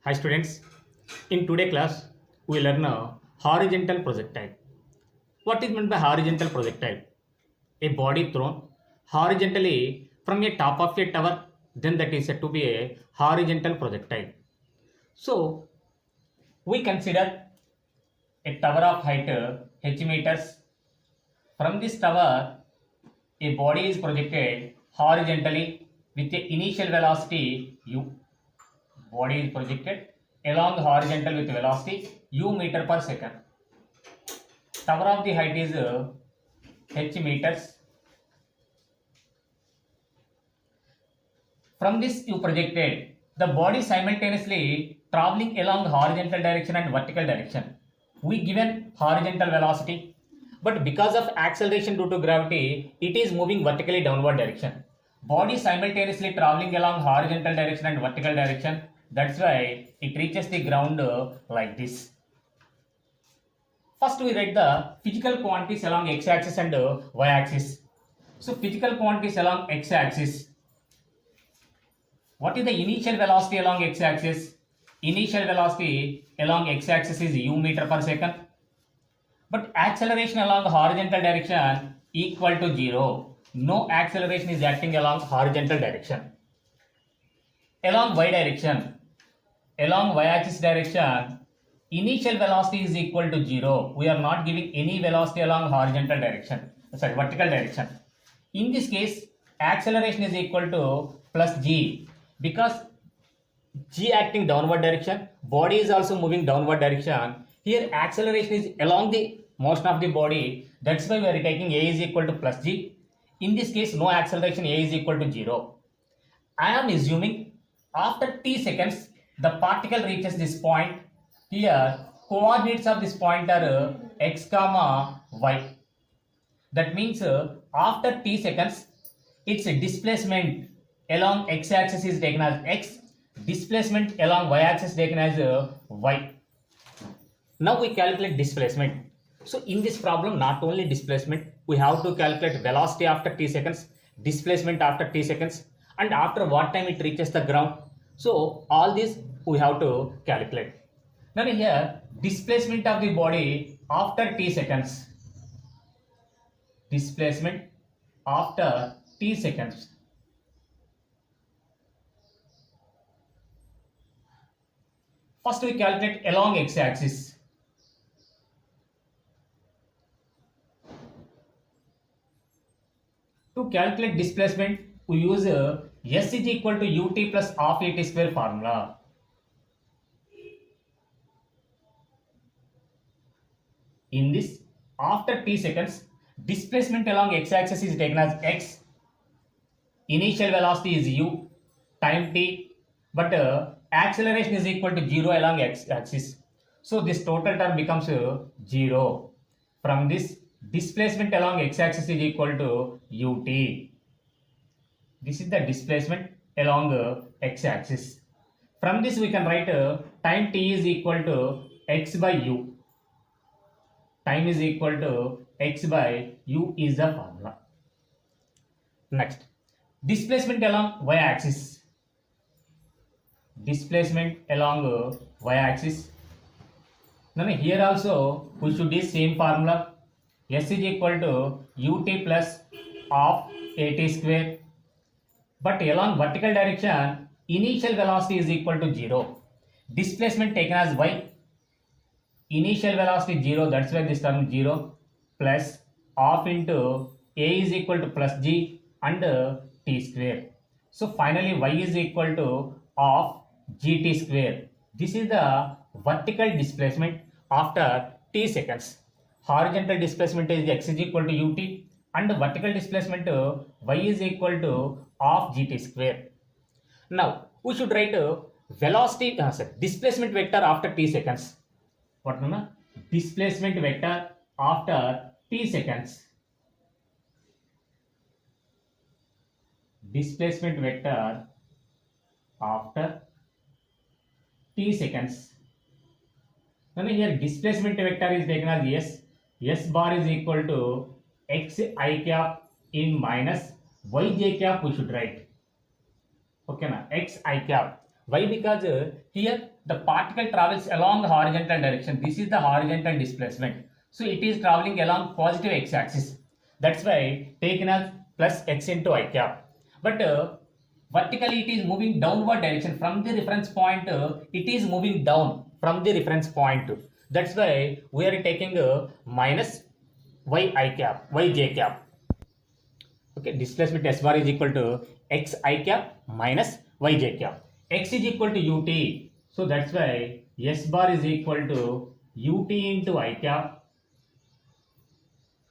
Hi students, in today class we learn a horizontal projectile. What is meant by horizontal projectile? A body thrown horizontally from a top of a tower, then that is said to be a horizontal projectile. So we consider a tower of height h meters. From this tower, a body is projected horizontally with a initial velocity u. Body is projected along horizontal with velocity u meter per second. Tower of the height is h meters. From this you projected the body simultaneously traveling along horizontal direction and vertical direction. We given horizontal velocity, but because of acceleration due to gravity, it is moving vertically downward direction. Body simultaneously traveling along horizontal direction and vertical direction. That's why it reaches the ground like this. First, we write the physical quantities along x-axis and y-axis. So, physical quantities along x-axis. What is the initial velocity along x-axis? Initial velocity along x-axis is u meter per second. But acceleration along the horizontal direction equal to 0. No acceleration is acting along horizontal direction. Along y direction, along y-axis direction, initial velocity is equal to 0. We are not giving any velocity along horizontal direction, sorry, vertical direction. In this case, acceleration is equal to plus g, because g acting downward direction, body is also moving downward direction. Here acceleration is along the motion of the body. That's why we are taking a is equal to plus g. In this case, no acceleration, a is equal to 0. I am assuming after t seconds, the particle reaches this point. Here, coordinates of this point are x comma y. That means after t seconds, its displacement along x-axis is taken as x, displacement along y-axis taken as y. Now we calculate displacement. So in this problem, not only displacement, we have to calculate velocity after t seconds, displacement after t seconds, and after what time it reaches the ground. So all this we have to calculate. Now here, displacement of the body after t seconds. Displacement after t seconds. First we calculate along x-axis. To calculate displacement, we use S is equal to ut plus half at square formula. In this, after t seconds, displacement along x-axis is taken as x, initial velocity is u, time t, but acceleration is equal to 0 along x-axis. So this total term becomes 0. From this, displacement along x-axis is equal to ut. This is the displacement along x-axis. From this we can write time t is equal to x by u. Time is equal to x by u is the formula. Next, displacement along y-axis. Displacement along y-axis. Now here also we should use same formula. S is equal to ut plus half at square. But along vertical direction, initial velocity is equal to 0. Displacement taken as y. Initial velocity 0, that's why this term 0, plus half into a is equal to plus g and t square. So finally y is equal to half gt square. This is the vertical displacement after t seconds. Horizontal displacement is x is equal to ut, and vertical displacement y is equal to half gt square. Now we should write velocity displacement vector after t seconds. What number? Displacement vector after t seconds. Displacement vector after t seconds. Now here displacement vector is taken as s. S bar is equal to x I cap in minus y j cap we should write. Okay na, x I cap. Why? Because here the particle travels along the horizontal direction. This is the horizontal displacement. So it is traveling along positive x-axis. That's why taken as plus x into I cap. But vertically it is moving downward direction from the reference point. It is moving down from the reference point. That's why we are taking minus y I cap, y j cap. Okay, displacement s bar is equal to x I cap minus y j cap. X is equal to ut. So that's why s bar is equal to ut into I cap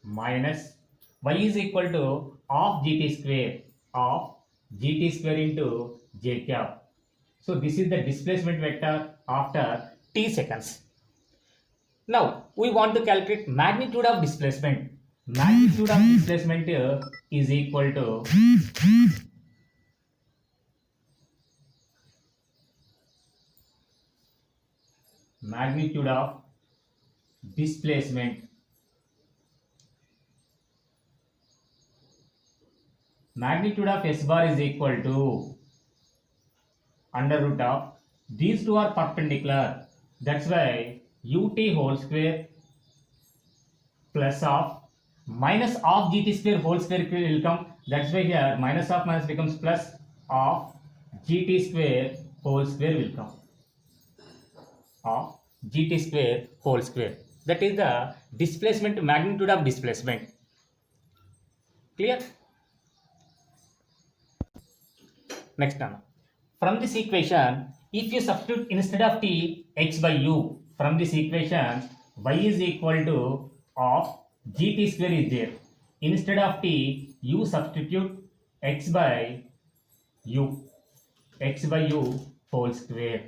minus y is equal to half gt square of gt square into j cap. So this is the displacement vector after t seconds. Now we want to calculate magnitude of displacement. Magnitude of displacement is equal to magnitude of displacement. Magnitude of s bar is equal to under root of these two are perpendicular. That's why ut whole square plus of minus of gt square whole square will come. That's why here minus of minus becomes plus of gt square whole square will come. Of gt square whole square. That is the displacement, magnitude of displacement. Clear? Next one. From this equation, if you substitute instead of t x by u, from this equation y is equal to of gt square is there. Instead of t, you substitute x by u whole square.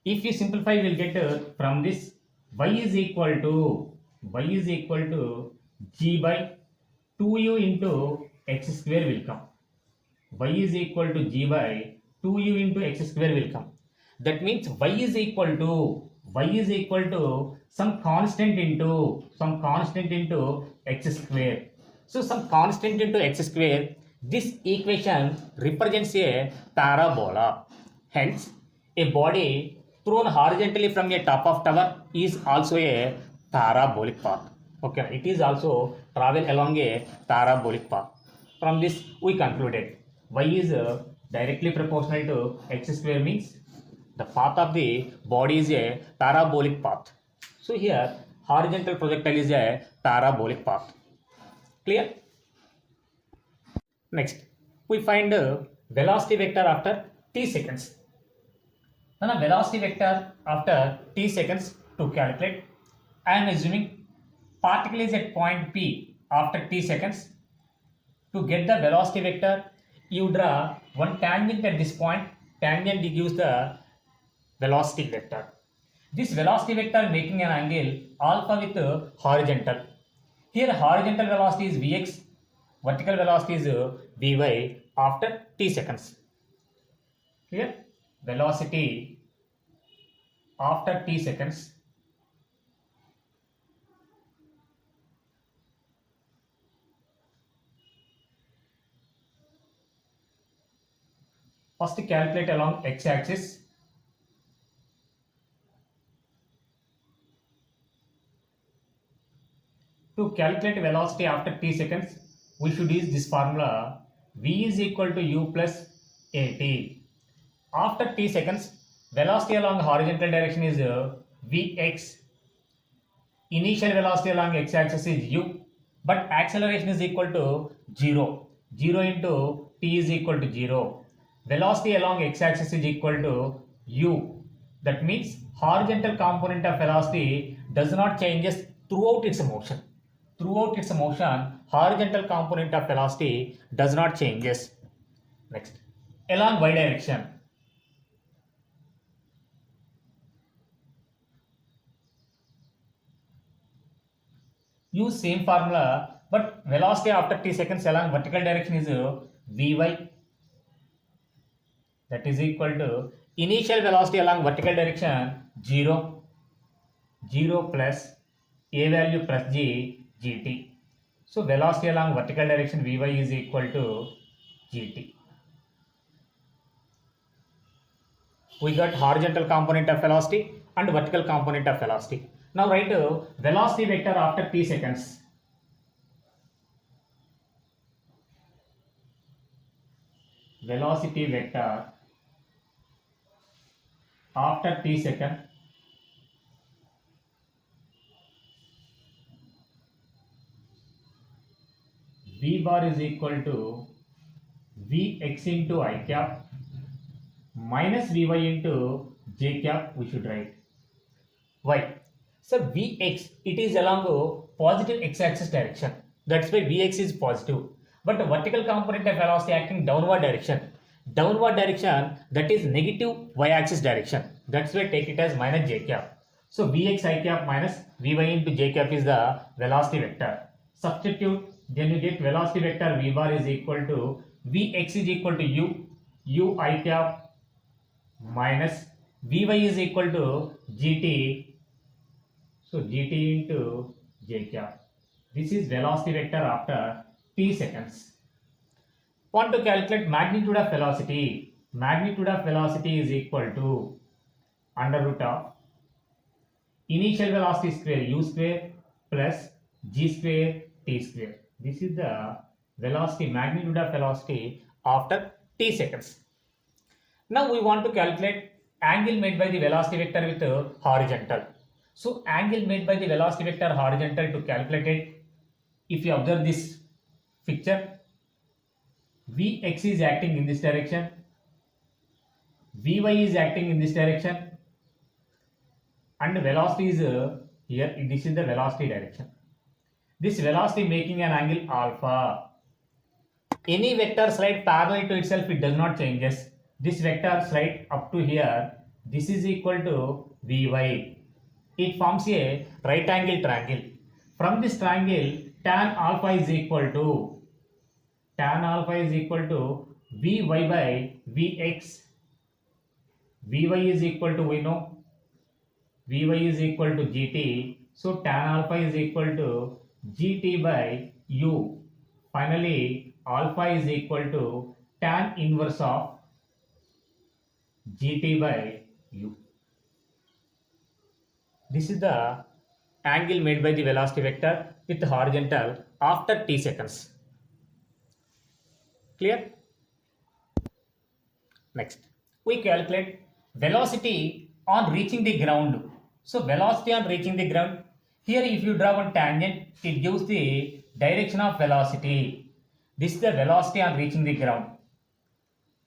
If you simplify, you will get from this y is equal to g by 2u into x square will come. Y is equal to g by 2u into x square will come. That means y is equal to some constant into x square. So some constant into x square. This equation represents a parabola. Hence, a body thrown horizontally from a top of tower is also a parabolic path. Okay, it is also travel along a parabolic path. From this, we concluded y is directly proportional to x square, means the path of the body is a parabolic path. So here horizontal projectile is a parabolic path. Clear? Next, we find velocity vector after t seconds. Now the velocity vector after t seconds to calculate, I am assuming particle is at point P after t seconds. To get the velocity vector, you draw one tangent at this point. Tangent gives the velocity vector. This velocity vector making an angle alpha with horizontal. Here horizontal velocity is Vx, vertical velocity is Vy after t seconds. Clear? Velocity after t seconds. First calculate along x-axis. To calculate velocity after t seconds, we should use this formula. V is equal to u plus at. After t seconds, velocity along horizontal direction is Vx. Initial velocity along x-axis is u, but acceleration is equal to 0. 0 into t is equal to 0. Velocity along x-axis is equal to u. That means horizontal component of velocity does not changes throughout its motion. Throughout its motion, horizontal component of velocity does not changes. Next, along y direction. Use same formula, but velocity after t seconds along vertical direction is Vy. That is equal to initial velocity along vertical direction 0, 0 plus a value plus g, gt. So velocity along vertical direction Vy is equal to gt. we got horizontal component of velocity and vertical component of velocity. Now write velocity vector after t seconds. Velocity vector after t second v bar is equal to vx into I cap minus vy into j cap, we should write. Why? So Vx, it is along a positive x-axis direction. That's why Vx is positive. But the vertical component of velocity acting downward direction. Downward direction, that is negative y-axis direction. That's why take it as minus j cap. So Vx I cap minus Vy into j cap is the velocity vector. Substitute, then you get velocity vector V bar is equal to Vx is equal to u I cap minus Vy is equal to gt. So gt into j cap. This is velocity vector after t seconds. Want to calculate magnitude of velocity. Magnitude of velocity is equal to under root of initial velocity square u square plus g square t square. This is the velocity, magnitude of velocity after t seconds. Now we want to calculate angle made by the velocity vector with horizontal. So angle made by the velocity vector horizontal, to calculate it, if you observe this picture, Vx is acting in this direction, Vy is acting in this direction, and velocity is here, this is the velocity direction. This velocity making an angle alpha. Any vector slide parallel to itself, it does not changes. This vector slide up to here, this is equal to Vy. It forms a right angle triangle. From this triangle, tan alpha is equal to Vy by Vx. Vy is equal to, we know, Vy is equal to Gt. So tan alpha is equal to Gt by u. Finally, alpha is equal to tan inverse of Gt by u. This is the angle made by the velocity vector with horizontal after t seconds. Clear? Next, we calculate velocity on reaching the ground. So velocity on reaching the ground. Here if you draw one tangent, it gives the direction of velocity. This is the velocity on reaching the ground.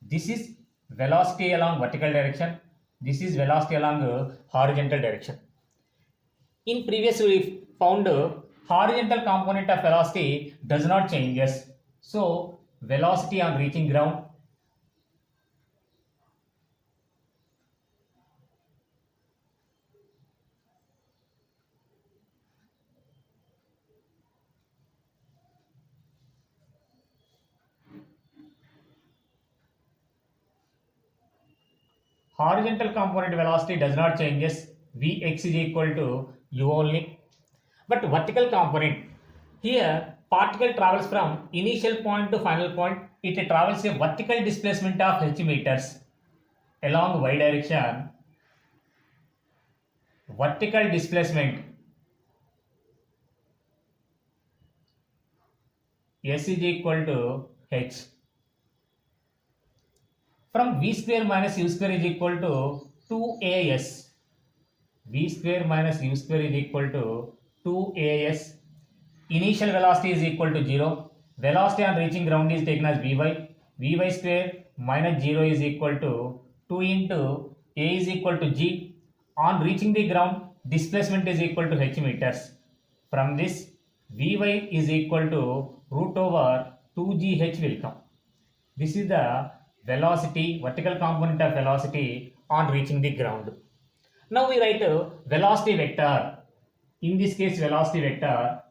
This is velocity along vertical direction. This is velocity along horizontal direction. In previous we found horizontal component of velocity does not changes. So velocity on reaching ground, horizontal component velocity does not changes. Vx is equal to u only. But vertical component, here particle travels from initial point to final point. It travels a vertical displacement of h meters along y direction. Vertical displacement s is equal to h. From v square minus u square is equal to 2as. V square minus u square is equal to 2as. Initial velocity is equal to 0. Velocity on reaching ground is taken as Vy. Vy square minus 0 is equal to 2 into a is equal to g. On reaching the ground, displacement is equal to h meters. From this, Vy is equal to root over 2gh will come. This is the velocity, vertical component of velocity on reaching the ground. Now we write a velocity vector. In this case, velocity vector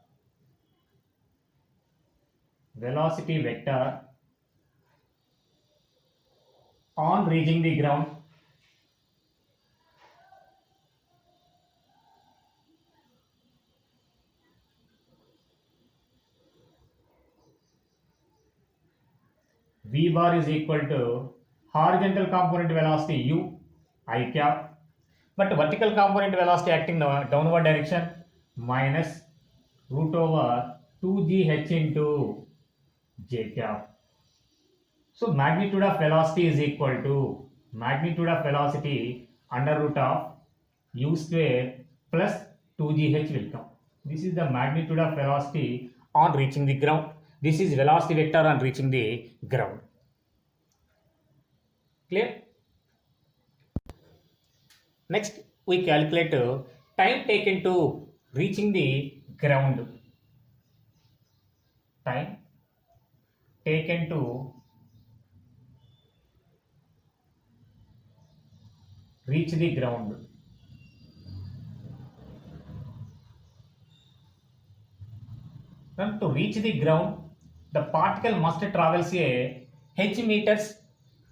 on reaching the ground. V bar is equal to horizontal component velocity u I cap. But vertical component velocity acting downward direction minus root over 2gh into j cap. So magnitude of velocity is equal to magnitude of velocity under root of u square plus 2gh will come. This is the magnitude of velocity on reaching the ground. This is velocity vector on reaching the ground. Clear? Next, we calculate time taken to reaching the ground. Time taken to reach the ground. Now, to reach the ground, the particle must travel a h meters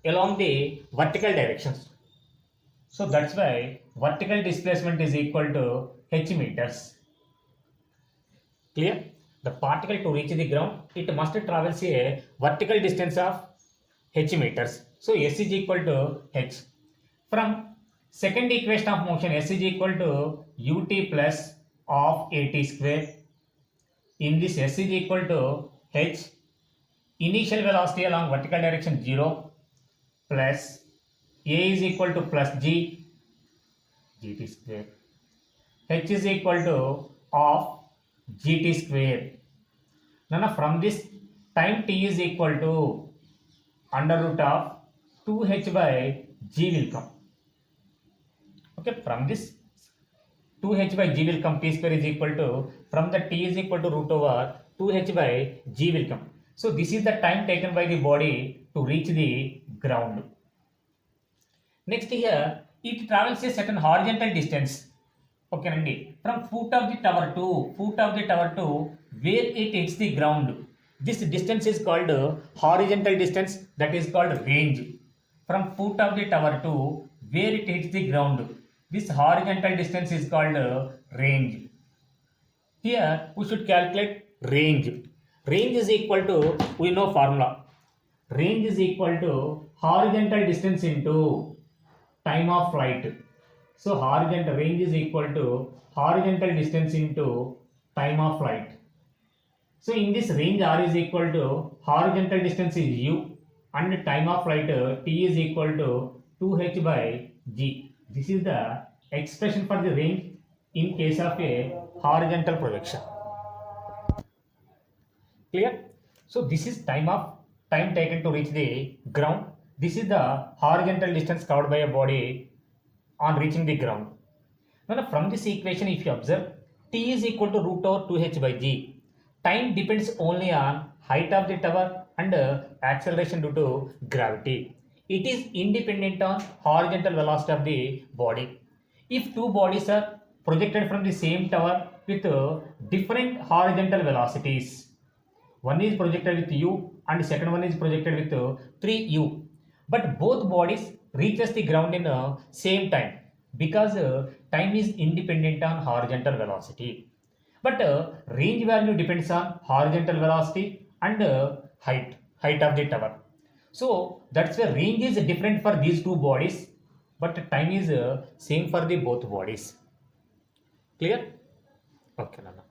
along the vertical directions. So that's why vertical displacement is equal to h meters. Clear? The particle to reach the ground, it must travel a vertical distance of h meters. So s is equal to h. From second equation of motion, s is equal to ut plus of at square. In this, s is equal to h. Initial velocity along vertical direction 0 plus a is equal to plus gt square. H is equal to of gt square. Now from this, time t is equal to under root of 2h by g will come. Okay, from this 2h by g will come, t square is equal to, from the t is equal to root over 2h by g will come. So this is the time taken by the body to reach the ground. Next here, it travels a certain horizontal distance. Okay, Nandi. From foot of the tower to where it hits the ground. This distance is called horizontal distance, that is called range. From foot of the tower to where it hits the ground. This horizontal distance is called range. Here we should calculate range. Range is equal to, we know formula. Range is equal to horizontal distance into time of flight. So horizontal range is equal to horizontal distance into time of flight. So in this range, r is equal to horizontal distance is u and time of flight t is equal to 2h by g. This is the expression for the range in case of a horizontal projection. Clear? So this is time taken to reach the ground. This is the horizontal distance covered by a body on reaching the ground. Now from this equation, if you observe, t is equal to root over 2h by g. Time depends only on height of the tower and acceleration due to gravity. It is independent on horizontal velocity of the body. If two bodies are projected from the same tower with different horizontal velocities, one is projected with u and second one is projected with 3u, but both bodies reaches the ground in same time, because time is independent on horizontal velocity, but range value depends on horizontal velocity and height of the tower. So that's why range is different for these two bodies, but time is same for the both bodies. Clear? Okay, Nana.